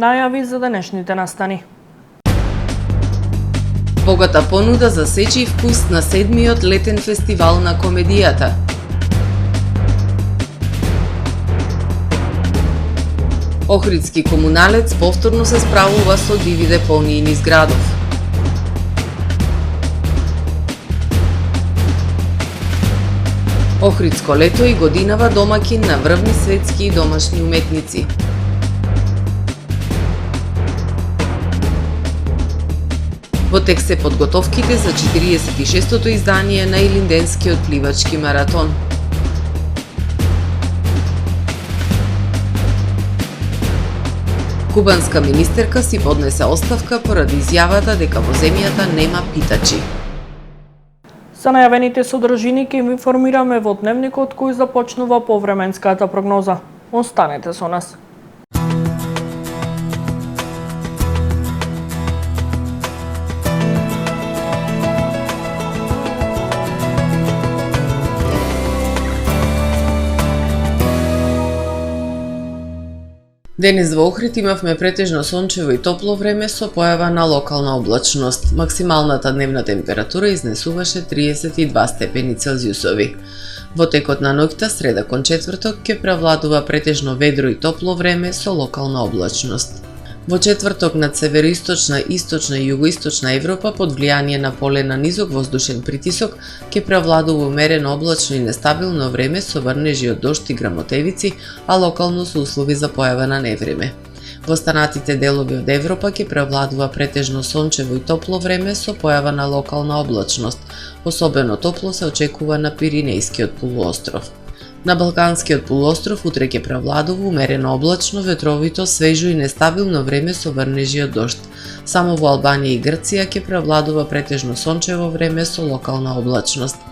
Најави за денешните настани. Богата понуда за сечи вкус на 7-миот летен фестивал на комедијата. Охридски комуналец повторно се справува со диви депонии низ градов. Охридско лето и годинава домакин на врвни светски и домашни уметници. Во тек се подготовките за 46-тото издание на Илинденскиот пливачки маратон. Кубанска министерка си поднесе оставка поради изјавата дека во земјата нема питачи. За најавените содржини ќе ви информираме во дневникот кој започнува повременската прогноза. Останете со нас. Денес во Охрид имавме претежно сончево и топло време со појава на локална облачност. Максималната дневна температура изнесуваше 32 степени Целзиусови. Во текот на ноќта, среда кон четврток, ќе превладува претежно ведро и топло време со локална облачност. Во четврток над североисточна, источна и југоисточна Европа под влијание на полена низок воздушен притисок ќе превладува умерено облачно и нестабилно време со врнежи од дожд и грамотевици, а локално со услови за појава на невреме. Во останатите делови од Европа ќе превладува претежно сончево и топло време со појава на локална облачност. Особено топло се очекува на Пиринејскиот полуостров. На Балканскиот полуостров утре ќе превладува умерено облачно, ветровито, свежо и нестабилно време со врнежи од дожд. Само во Албанија и Грција ќе превладува претежно сончево време со локална облачност.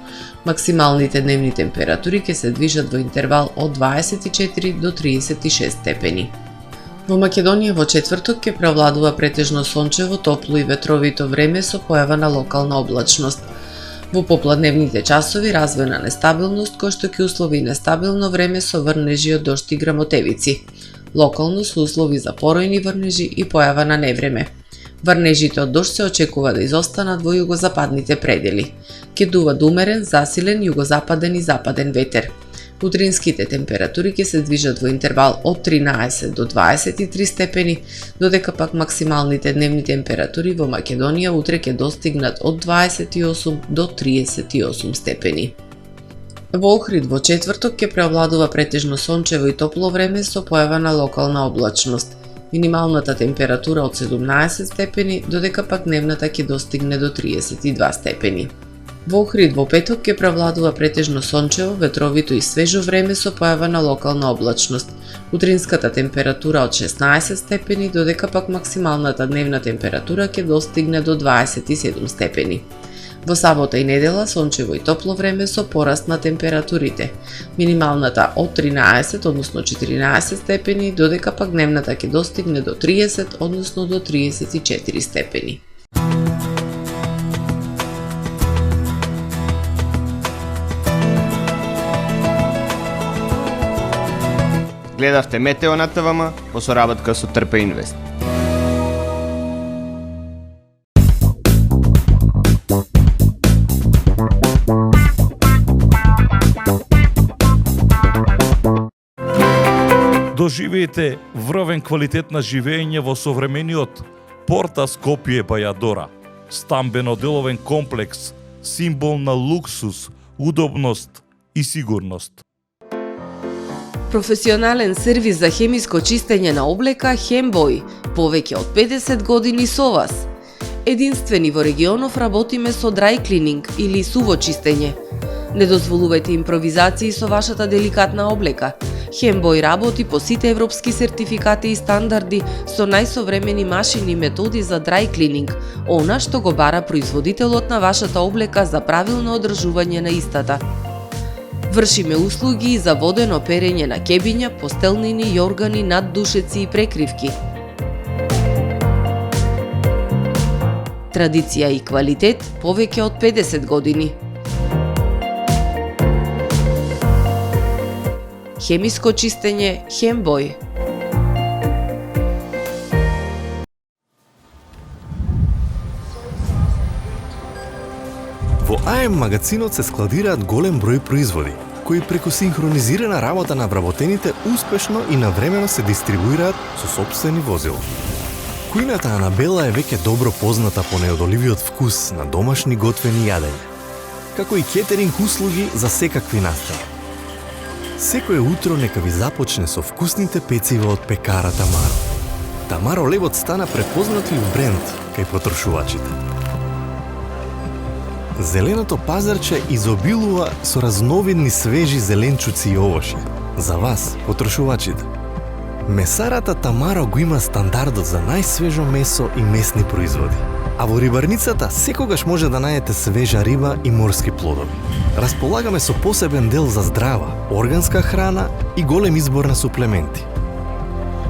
Максималните дневни температури ќе се движат во интервал од 24 до 36 степени. Во Македонија во четврток ќе превладува претежно сончево, топло и ветровито време со појава на локална облачност. Во попладневните часови развојна нестабилност, кој што ќе услови нестабилно време со врнежи од дожд и грамотевици. Локално со услови за поројни врнежи и појава на невреме. Врнежите од дожд се очекува да изостанат во југозападните предели. Ќе дува умерен, засилен југозападен и западен ветер. Утринските температури ќе се движат во интервал од 13 до 23 степени, додека пак максималните дневни температури во Македонија утре ќе достигнат од 28 до 38 степени. Во Охрид во четврток ќе преовладува претежно сончево и топло време со појава на локална облачност. Минималната температура од 17 степени, додека пак дневната ќе достигне до 32 степени. Во Охрид во петок ќе превладува претежно сончево, ветровито и свежо време со појава на локална облачност. Утринската температура од 16 степени, додека пак максималната дневна температура ќе достигне до 27 степени. Во сабота и недела сончево и топло време со пораст на температурите. Минималната од 13, односно 14 степени, додека пак дневната ќе достигне до 30, односно до 34 степени. Гледавте Метео на ТВМ во соработка со Трпе Инвест. Доживеете врвен квалитет на живење во современиот Порта Скопје Бајадора. Стамбено-деловен комплекс, символ на луксус, удобност и сигурност. Професионален сервис за хемиско чистење на облека Хембој, повеќе од 50 години со вас. Единствени во регионов работиме со dry cleaning или суво чистење. Не дозволувајте импровизации со вашата деликатна облека. Хембој работи по сите европски сертификати и стандарди со најсовремени машини и методи за dry cleaning, она што го бара производителот на вашата облека за правилно одржување на истата. Вршиме услуги за водено перење на кебиња, постелнини, јоргани, наддушеци и прекривки. Традиција и квалитет повеќе од 50 години. Хемиско чистење Хембој. АМ магазинот се складираат голем број производи, кои преку синхронизирана работа на вработените успешно и навремено се дистрибуираат со сопствени возила. Кујната Анабела е веќе добро позната по неодоливиот вкус на домашни готвени јадења, како и кетеринг услуги за секакви настани. Секое утро нека ви започне со вкусните пецива од пекара Тамаро. Тамаро лебот стана препознатлив бренд кај потрошувачите. Зеленото пазарче изобилува со разновидни свежи зеленчуци и овошје. За вас, потрошувачите. Месарата Тамаро го има стандардот за најсвежо месо и месни производи. А во рибарницата секогаш може да најдете свежа риба и морски плодови. Располагаме со посебен дел за здрава, органска храна и голем избор на суплементи.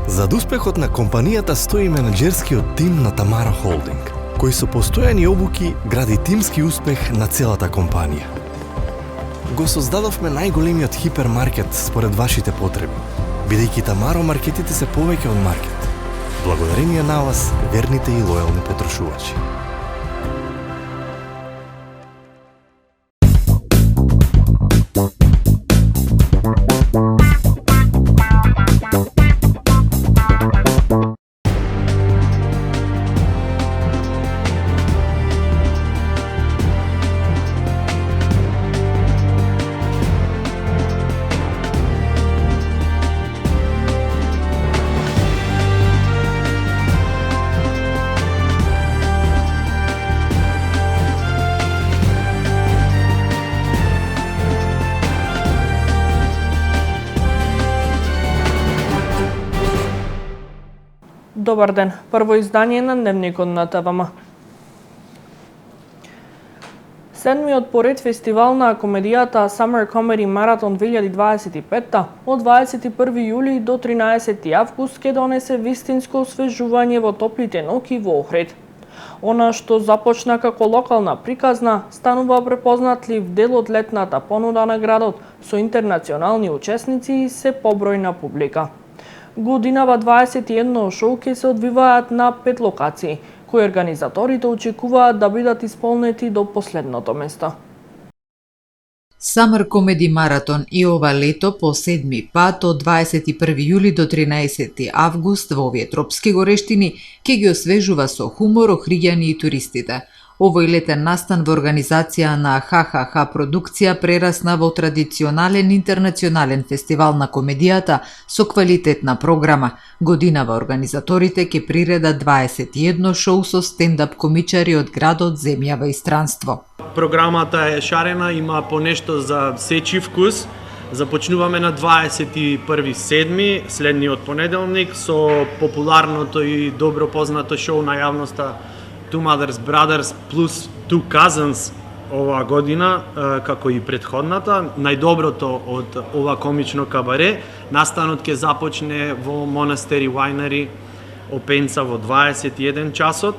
Зад успехот на компанијата стои менаџерскиот тим на Тамаро Холдинг, кој со постојани обуки гради тимски успех на целата компанија. Го создадовме најголемиот хипермаркет според вашите потреби, бидејќи Тамаро маркетите се повеќе од маркет. Благодарение на вас, верните и лојални потрошувачи. Добар ден, прво издание на Дневникот на ТВМ. Седмиот поред фестивал на комедијата Summer Comedy Marathon 2025 од 21 јули до 13 август ќе донесе вистинско освежување во топлите ноќи во Охрид. Она што започна како локална приказна, станува препознатлив дел од летната понуда на градот со интернационални учесници и се побројна публика. Годинава 21 шоу ќе се одвиваат на 5 локации, кои организаторите очекуваат да бидат исполнети до последното место. Summer Comedy Marathon и ова лето по 7 пат од 21 јули до 13 август во овие тропски горештини ќе ги освежува со хумор охриѓани и туристите. Овој летен настан во организација на ХХХ продукција прерасна во традиционален интернационален фестивал на комедијата со квалитетна програма. Годинава организаторите ќе приредат 21 шоу со стендап комичари од градот, земјава и странство. Програмата е шарена, има по нешто за сечи вкус. Започнуваме на 21.7, следниот понеделник, со популарното и добро познато шоу на јавноста Two Mothers Brothers плюс Two Cousins оваа година, како и претходната. Најдоброто од ова комично кабаре. Настанот ќе започне во Monastery Winery Опенца во 21 часот,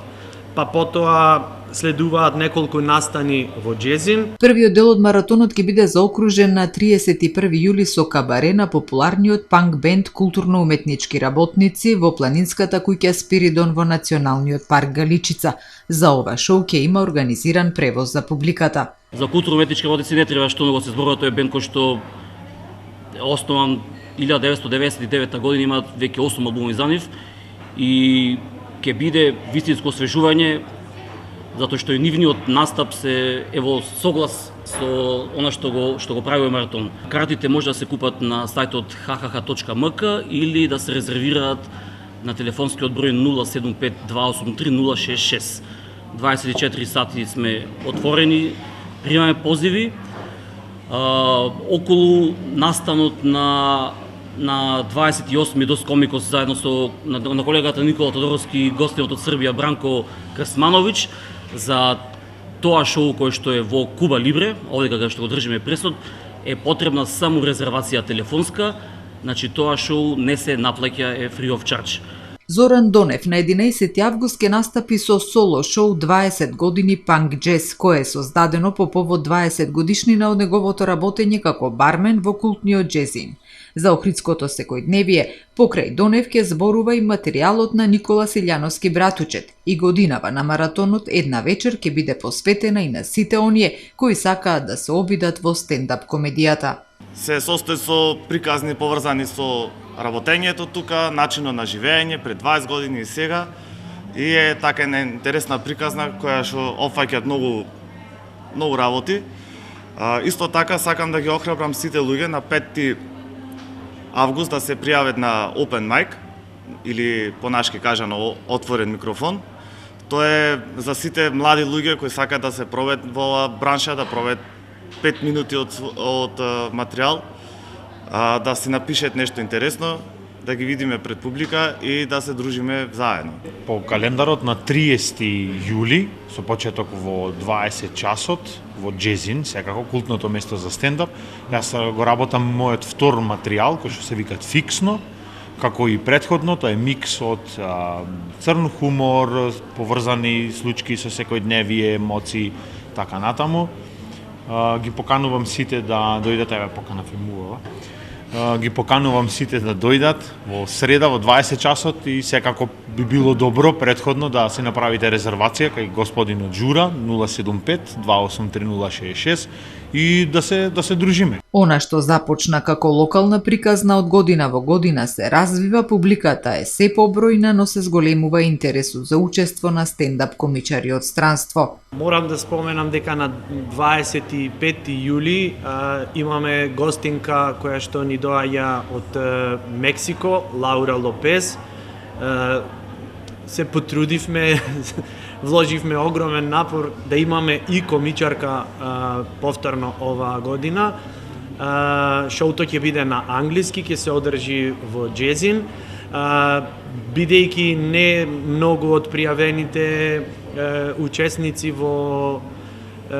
па потоа следуваат неколку настани во Джезин. Првиот дел од маратонот ќе биде заокружен на 31 јули со кабаре на популарниот панк бенд културно-уметнички работници во планинската куќа Спиридон во Националниот парк Галичица. За ова шоу ќе има организиран превоз за публиката. За културно-уметнички работници не треба што многу се зборува, тој е бенд кој што е основан 1999 година, има веќе 8 албуми за нив и ќе биде вистинско освежување, затоа што и нивниот настап се е во соглас со она што го прави овој маратон. Картите може да се купат на сајтот hhh.mk или да се резервираат на телефонскиот број 075 283 066. 24 сати сме отворени, примаме позиви. Околу настанот на 28 Дос Комикос заедно со на колегата Никола Тодоровски и гостинот од Србија Бранко Крсмановиќ за тоа шоу кој што е во Куба Либре, овде кога што го држиме пресод, е потребна само резервација телефонска, значи тоа шоу не се наплаќа, е free of charge. Зоран Донев на 11 август ќе настапи со соло шоу 20 години панк джез, кое е создадено по повод 20 годишнина од неговото работење како бармен во култниот Джезин. За охридското секојдневие, покрај Донев ќе зборува и материјалот на Никола Силјановски братучет и годинава на маратонот една вечер ќе биде посветена и на сите оние кои сакаат да се обидат во стендап комедијата. Се состои со приказни поврзани со работењето тука, начинот на живење пред 20 години и сега, и е така една интересна приказна која што опфаќа многу работи. Исто така сакам да ги охрабрам сите луѓе на 5 август да се пријават на Open Mic, или понашки кажано отворен микрофон. Тоа е за сите млади луѓе кои сакаат да се пробат во оваа бранша, да пробат 5 минути од материјал, да си напишат нешто интересно, да ги видиме пред публика и да се дружиме заедно. По календарот на 30 јули, со почеток во 20 часот, во Джезин, секако култното место за стендап, јас го работам мојот втор материјал, кој што се викат Фиксно, како и претходно, тоа е микс од црн хумор, поврзани случаи со секојдневие, емоции, така натаму. Ги поканувам сите да дојдат, еве покана филмувава. Ги поканувам сите да дојдат во среда во 20 часот и секако би било добро претходно да се направите резервација кај господинот Џура 075 283 и да се дружиме. Она што започна како локална приказна од година во година се развива, публиката е се побројна, но се зголемува интересот за учество на стендап комичари од странство. Морам да споменам дека на 25 јули имаме гостинка која што ни доаѓа од Мексико, Лаура Лопез. Се потрудивме, вложивме огромен напор да имаме и комичарка повторно оваа година. Шоуто ќе биде на англиски, ќе се одржи во Джезин. Бидејќи не многу од пријавените учесници во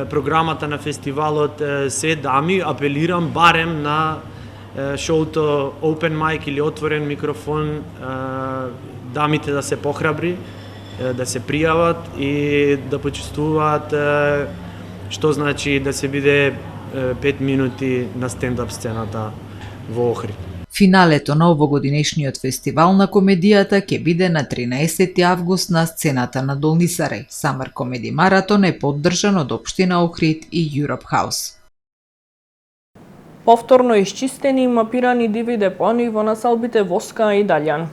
програмата на фестивалот се дами, апелирам барем на шоуто Open Mic или отворен микрофон дамите да се похрабри, да се пријават и да почувствуваат што значи да се биде 5 минути на стендап сцената во Охрид. Финалето на овогодинешниот фестивал на комедијата ќе биде на 13 август на сцената на Долни Сарај. Summer Comedy Marathon е поддржан од Општина Охрид и Europe House. Повторно исчистени и мапирани диви депони во населбите Воска и Даљан.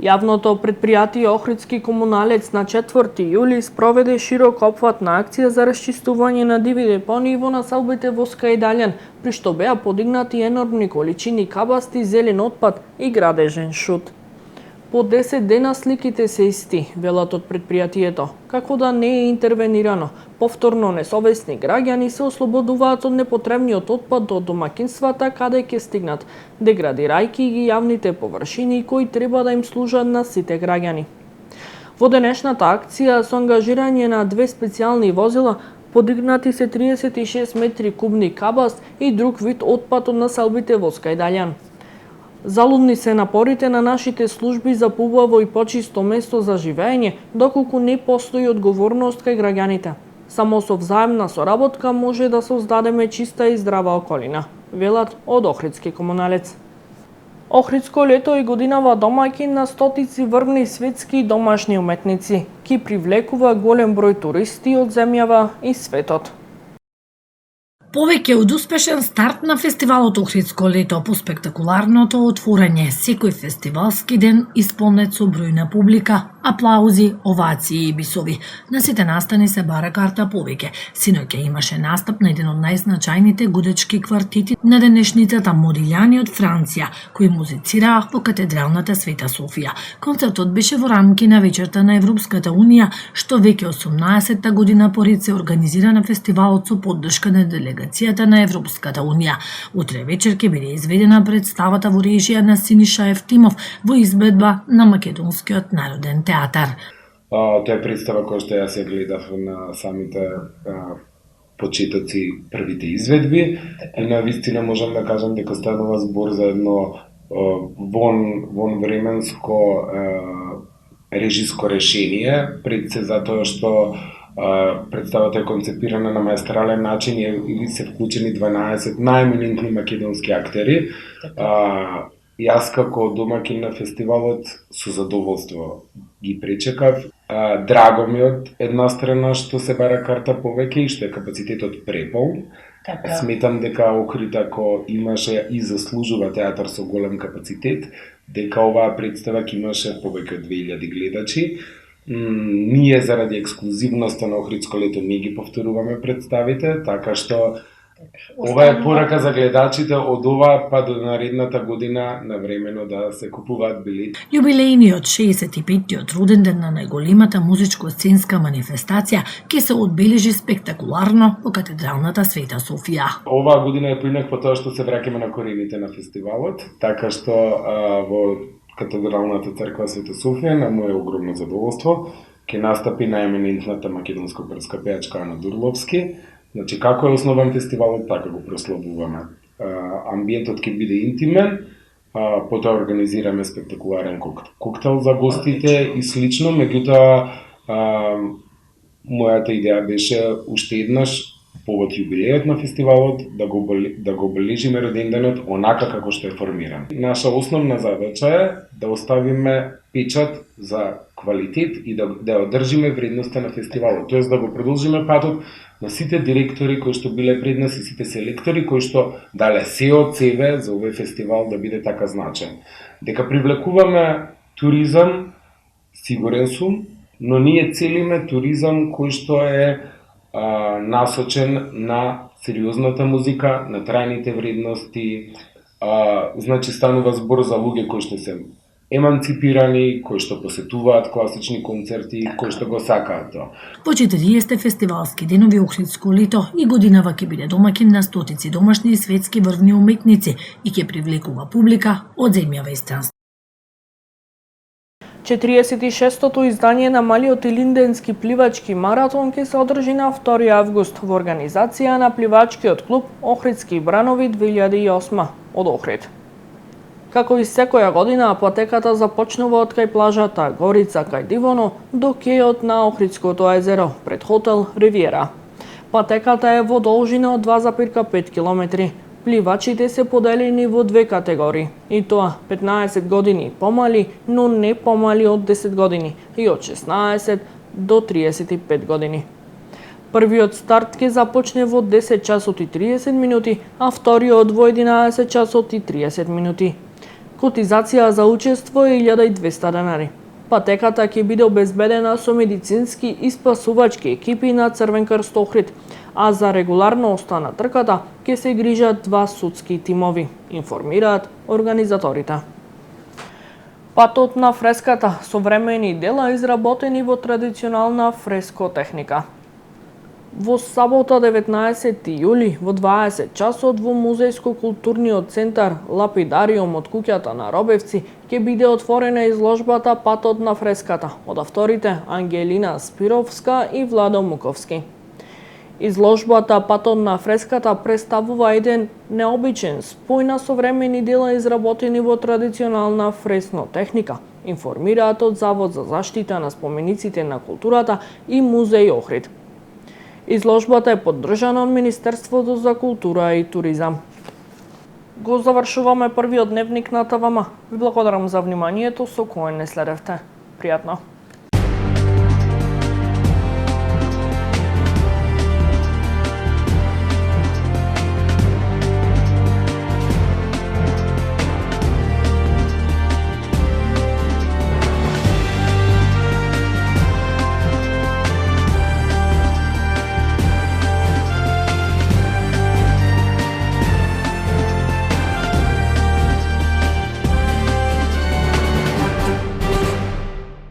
Јавното предпријатие Охридски комуналец на 4 јули спроведе широк опфатна акција за расчистување на диви депонии во населбите Воска и Даљан, при што беа подигнати енормни количини кабасти, зелен отпад и градежен шут. По 10 дена сликите се исти, велат од предпријатието. Како да не е интервенирано, повторно несовесни граѓани се ослободуваат од непотребниот отпад до домаќинствата каде ќе стигнат, деградирајќи ги јавните површини кои треба да им служат на сите граѓани. Во денешната акција со ангажирање на 2 специјални возила подигнати се 36 метри кубни кабаст и друг вид отпад од населбите Воска и Даљан. Залудни се напорите на нашите служби за поубаво и почисто место за живење, доколку не постои одговорност кај граѓаните. Само со взаемна соработка може да создадеме чиста и здрава околина, велат од Охридски комуналец. Охридско лето и годинава домаќин на стотици врвни светски и домашни уметници, ки привлекува голем број туристи од земјава и светот. Повеќе од успешен старт на фестивалот Охридско лето по спектакуларното отворање, секој фестивалски ден исполнет со бројна публика, аплаузи, овации и бисови. На сите настани се бара карта повеќе. Синоќа имаше настап на еден од најзначајните гудечки квартети на денешницата Модилјани од Франција, кои музицираа во катедралната Света Софија. Концертот беше во рамки на вечерта на Европската Унија, што веќе 18-та година поред се организира на фестивалот со поддршка на делегацијата на Европската Унија. Утре вечер ќе биде изведена представата во режија на Синиша Евтимов во избедба на Македонскиот народен театар. Тоа е представа која што јас ја гледав на самите почетоци првите изведби и на вистина можам да кажам дека станува збор за едно вон временско режиско решение, пред се затоа што Представата е концепирана на маестрален начин и се вклучени 12 најеминентни македонски актери. Јас како домакин на фестивалот со задоволство ги пречекав. Драго ми од една страна што се бара карта повеќе и што е капацитетот преполн. Сметам дека Охрид ако имаше и заслужува театар со голем капацитет, дека оваа представа ќе имаше повеќе од 2000 гледачи. Ние заради ексклузивноста на Охридско лето не ги повторуваме представите, така што ова е порака за гледачите од ова па до наредната година навремено да се купуваат билети. Јубилејниот 65-тиот роден ден на најголемата музичко-сценска манифестација ќе се одбележи спектакуларно во катедралната Света Софија. Оваа година е поинаква тоа што се враќаме на корените на фестивалот, така што во катедралната црква Света Софија на моје огромно задоволство ќе настапи најеминентната македонско-грчка пејачка Ана Дурловски. Значи, како е основан фестивалот, така го прославуваме. Амбиентот ќе биде интимен, потоа организираме спектакуларен коктел за гостите и слично, меѓутоа мојата идеја беше уште еднаш повод јубилејот на фестивалот да го обележиме роденденот онака како што е формиран. Наша основна задача е да оставиме печат за квалитет и да одржиме вредноста на фестивалот, тоест да го продолжиме патот на сите директори кои што биле пред нас и сите селектори кои што дале се од себе за овој фестивал да биде така значен. Дека привлекуваме туризам, сигурен сум, но ние целиме туризам кој што е насочен на сериозната музика, на трајните вредности, значи станува збор за луѓе кои што се еманципирани, кои што посетуваат класични концерти, кои што го сакаат тоа. Во 40 фестивалски денови Охридско лето и годинава ќе биде домакин на стотици домашни и светски врвни уметници и ќе привлекува публика од земјава и странство. 46-тото издание на малиот илинденски пливачки маратон ќе се одржи на 2 август во организација на пливачкиот клуб Охридски бранови 2008 од Охрид. Како и секоја година, патеката започнува од кај плажата Горица кај Дивоно до кејот на Охридското езеро пред хотел Ривиера. Патеката е во должина од 2,5 км. Пливачите се поделени во две категории, и тоа 15 години помали, но не помали од 10 години, и од 16 до 35 години. Првиот старт ќе започне во 10 часот и 30 минути, а вториот во 11 часот и 30 минути. Котизација за учество е 1200 денари. Патеката ќе биде обезбедена со медицински и спасувачки екипи на Црвен крст Охрид, а за регуларноста на трката ќе се грижат 2 судски тимови, информираат организаторите. Патот на фреската, современи дела изработени во традиционална фрескотехника. Во сабота 19 јули во 20 часот во музејско-културниот центар Лапидариум од куќата на Робевци ќе биде отворена изложбата Патот на фреската од авторите Ангелина Спировска и Владо Муковски. Изложбата Патот на фреската представува еден необичен спој на современи дела изработени во традиционална фреснотехника, информираат од Завод за заштита на спомениците на културата и Музеј Охрид. Изложбата е поддржана од Министерството за култура и туризам. Го завршуваме првиот дневник на ТВМ. Ви благодарам за вниманието со кое не следевте. Пријатно!